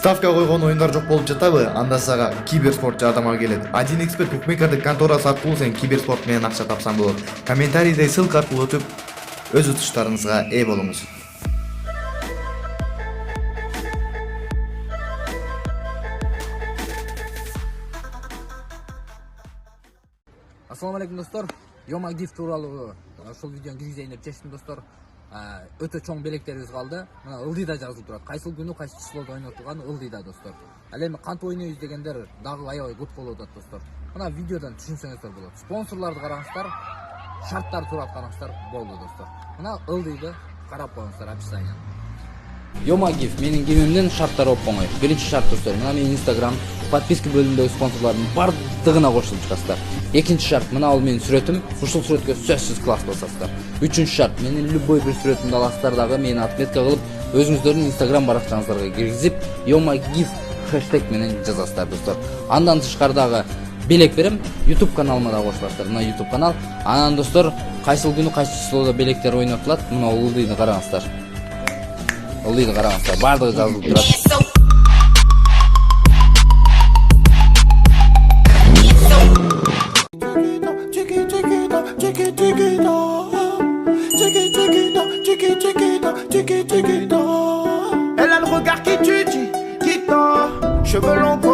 Ставка койгон оюндар жок болуп жатабы? Анда сага киберспорт жардамга келет. 1xbet букмекердик конторасы аркылуу сен киберспорт менен акча тапсаң болот. Комментарийде ссылка аркылуу өтүп, өз утуштарыңызга ээ болуңуз. Assalamu alaikum dostlar. Yoma gift тууралуу ошол видеону киргизейин деп чечтим достор. Өтө чоң белектерибиз калды. Мына ылдыйда жазылып турат. Кайсыл күнү, кайсы числода ойнотулган ылдыйда достор. Ал эми кантип ойнойбуз дегендер дагы аябай көп болуп атат достор. Мына видеодон түшүнсөңүздөр болот. Спонсорлорду караңыздар, шарттарды турат караңыздар болду достор. Мына ылдыйды карап коюңуздар описание. Yoma gift менин кимимдин шарттары оп оңой. Биринчи шарт достор, мына менин Instagram подписка бөлүмүндөгү спонсорлордун бардыгына кошулуп чыгасыздар. Экинчи шарт, мына ал менин сүрөтүм, ушул сүрөткө сөзсүз класс басасыздар. Үчүнчү шарт, менин любой бир сүрөтүмдү аласыздар дагы мени отметка кылып, өзүңүздөрдүн Instagram баракчаңыздарга киргизип, Yoma gift хэштег менен жазасыздар достор. Андан тышкары дагы белек берем, YouTube каналыма да кошуласыздар. Мына YouTube канал. Анан достор, кайсыл күнү, кайсы числода белектер ойнотулат, мына ылдыйды караңыздар. Ылдыйды караңыздар, бардыгы жазылып турат. Elle a le regard qui tue, qui tord, cheveux longs.